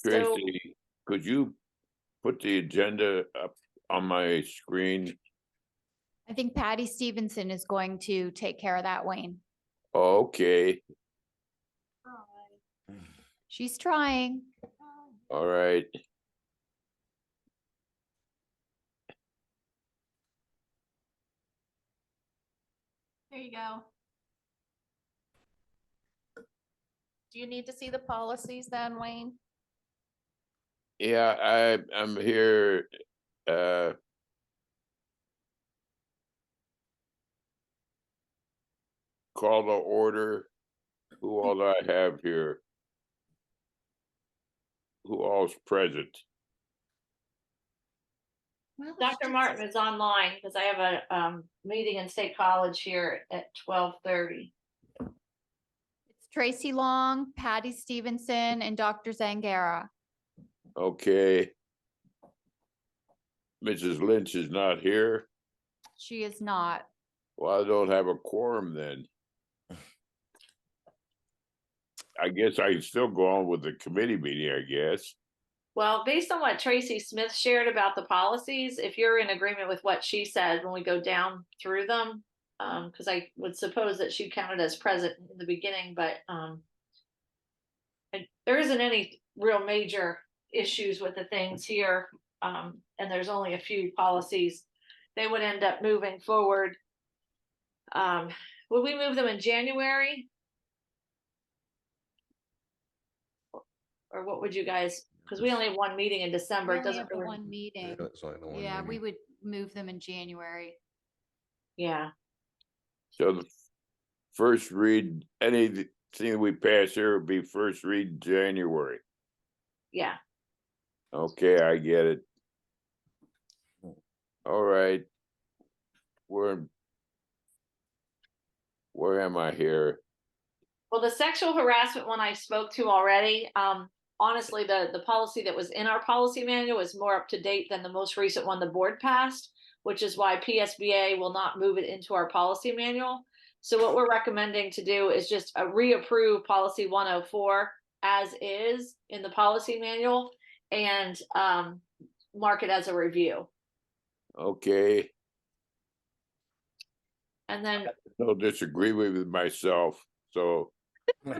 So Tracy, could you put the agenda up on my screen? I think Patty Stevenson is going to take care of that, Wayne. Okay, She's trying. all right. there you go. Do you need to see the policies then, Wayne? Yeah, I'm here. Call to order. Who all do I have here? Who all's present? Dr. Martin is online because I have a meeting in State College here at 12:30. It's Tracy Long, Patty Stevenson, and Dr. Zangara. Okay. Mrs. Lynch is not here. She is not. Well, I don't have a quorum then. I guess I can still go on with the committee meeting, I guess. Well, based on what Tracy Smith shared about the policies, if you're in agreement with what she said when we go down through them, because I would suppose that she counted as present in the beginning, but and there isn't any real major issues with the things here, and there's only a few policies. They would end up moving forward. Would we move them in January? Or what would you guys, because we only have one meeting in December. We It only doesn't have the really, one meeting. That's only the one Yeah, we meeting. would move them in January. yeah. So the first read, anything we pass here would be first read in January. Yeah. Okay, I get it. All right. Where am I here? Well, the sexual harassment one I spoke to already. Honestly, the policy that was in our policy manual is more up to date than the most recent one the board passed, which is why PSBA will not move it into our policy manual. So what we're recommending to do is just reapprove policy 104 as is in the policy manual and mark it as a review. Okay, And then no disagreement with myself, so we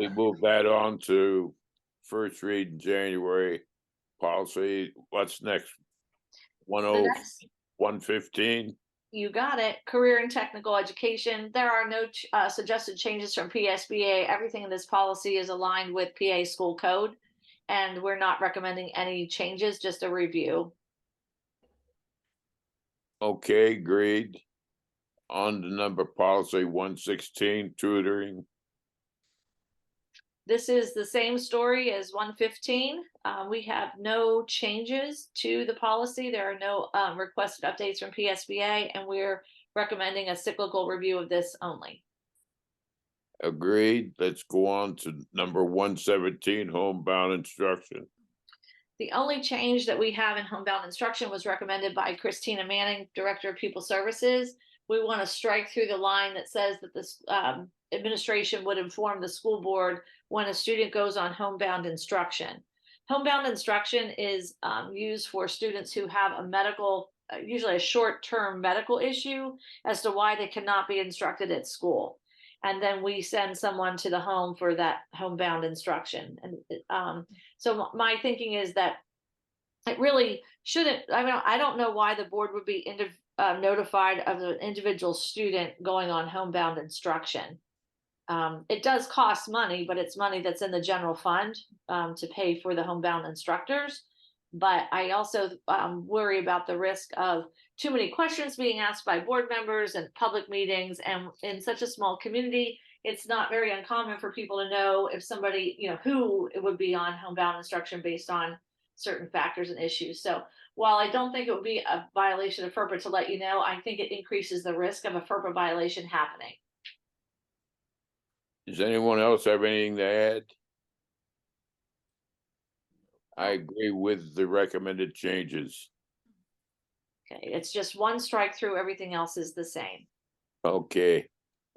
move that on to first read in January. Policy, what's next? the next 115? You got it. Career and technical education. There are no suggested changes from PSBA. Everything in this policy is aligned with PA school code, and we're not recommending any changes, just a review. Okay, agreed. On to number policy 116, tutoring. This is the same story as 115. We have no changes to the policy. There are no requested updates from PSBA, and we're recommending a cyclical review of this only. Agreed. Let's go on to number 117, homebound instruction. The only change that we have in homebound instruction was recommended by Christina Manning, Director of Pupil Services. We want to strike through the line that says that this administration would inform the school board when a student goes on homebound instruction. Homebound instruction is used for students who have a medical, usually a short-term medical issue as to why they cannot be instructed at school. And then we send someone to the home for that homebound instruction. And so my thinking is that it really shouldn't, I don't know why the board would be notified of an individual student going on homebound instruction. It does cost money, but it's money that's in the general fund to pay for the homebound instructors. But I also worry about the risk of too many questions being asked by board members and public meetings. And in such a small community, it's not very uncommon for people to know if somebody, who it would be on homebound instruction based on certain factors and issues. So while I don't think it would be a violation of FERPA to let you know, I think it increases the risk of a FERPA violation happening. Does anyone else have anything to add? I agree with the recommended changes. Okay, it's just one strike through, everything else is the same. Okay,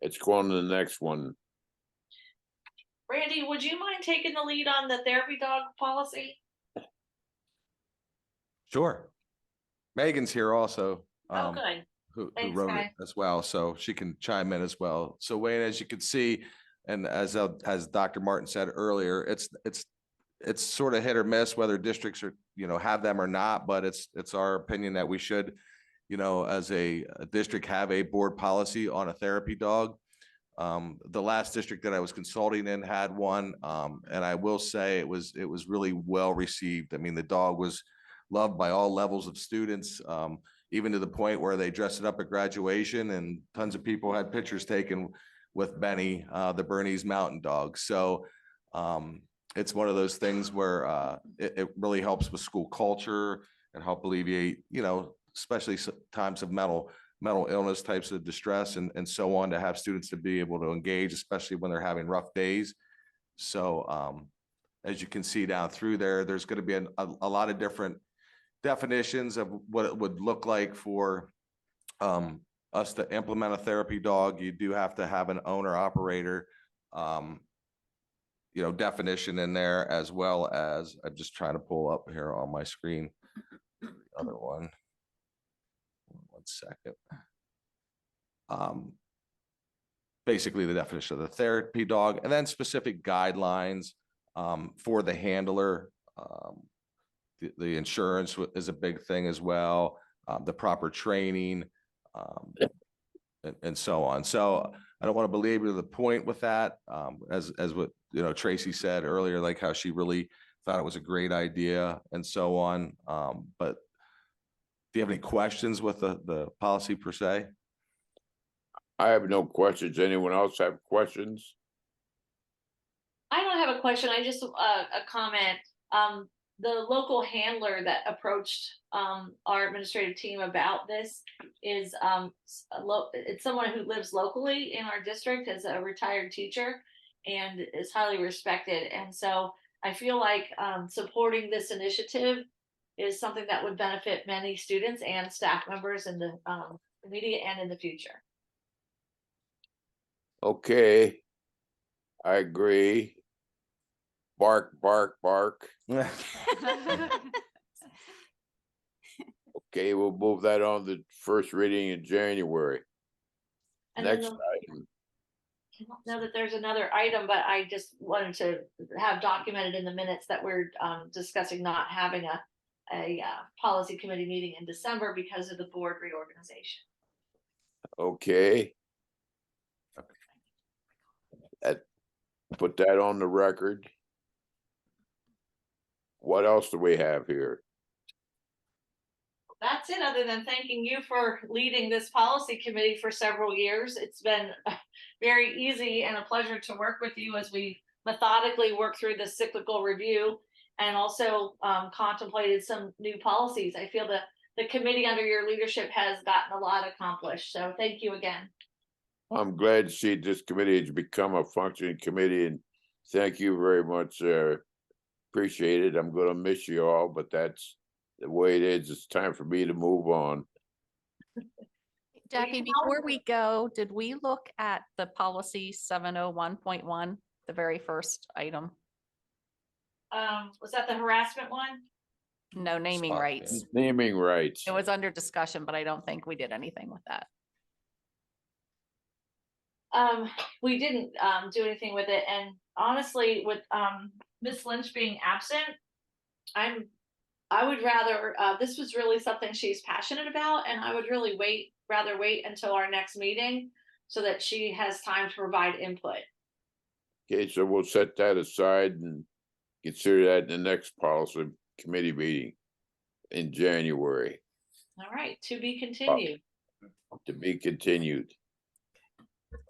let's go on to the next one. Randy, would you mind taking the lead on the therapy dog policy? Sure. Megan's here also. Oh, good. Who Thanks, wrote Guy. it as well, so she can chime in as well. So Wayne, as you can see, and as Dr. Martin said earlier, it's sort of hit or miss whether districts are, have them or not, but it's our opinion that we should, as a district, have a board policy on a therapy dog. The last district that I was consulting in had one, and I will say it was really well received. I mean, the dog was loved by all levels of students, even to the point where they dressed it up at graduation, and tons of people had pictures taken with Benny, the Bernese Mountain Dog. So it's one of those things where it really helps with school culture and help alleviate, especially times of mental illness, types of distress, and so on, to have students to be able to engage, especially when they're having rough days. So as you can see down through there's going to be a lot of different definitions of what it would look like for us to implement a therapy dog. You do have to have an owner operator definition in there, as well as, I'm just trying to pull up here on my screen the other one. 1 second. Basically the definition of the therapy dog, and then specific guidelines for the handler. The insurance is a big thing as well, the proper training, and so on. So I don't want to belabor the point with that, as what Tracy said earlier, like how she really thought it was a great idea and so on. But do you have any questions with the policy per se? I have no questions. Anyone else have questions? I don't have a question. I just a comment. The local handler that approached our administrative team about this is it's someone who lives locally in our district, as a retired teacher, and is highly respected. And so I feel like supporting this initiative is something that would benefit many students and staff members in the immediate and in the future. Okay, I agree. Bark, bark, bark. Okay, we'll move that on to first reading in January. And then Next the- item. I don't know that there's another item, but I just wanted to have documented in the minutes that we're discussing not having a policy committee meeting in December because of the board reorganization. Okay. Put that on the record. What else do we have here? That's it, other than thanking you for leading this policy committee for several years. It's been very easy and a pleasure to work with you as we methodically work through the cyclical review, and also contemplated some new policies. I feel that the committee under your leadership has gotten a lot accomplished. So thank you again. I'm glad to see this committee has become a functioning committee, and thank you very much. Appreciate it. I'm going to miss you all, but that's the way it is. It's time for me to move on. Jackie, before we go, did we look at the policy 701.1, the very first item? Was that the harassment one? No naming Spot, rights. Naming rights. It was under discussion, but I don't think we did anything with that. We didn't do anything with it, and honestly, with Miss Lynch being absent, I would rather this was really something she's passionate about, and I would really rather wait until our next meeting so that she has time to provide input. Okay, so we'll set that aside and consider that in the next policy committee meeting in January. All right, to be continued. To be continued.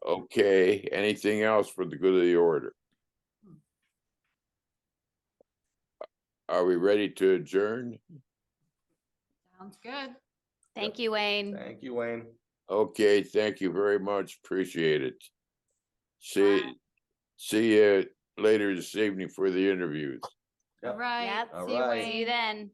Okay, anything else for the good of the order? Are we ready to adjourn? Sounds good. Thank you, Wayne. Thank you, Wayne. Okay, thank you very much. Appreciate it. See you later this evening for the interviews. Yep. All right. All See you, right. Wayne. See you then.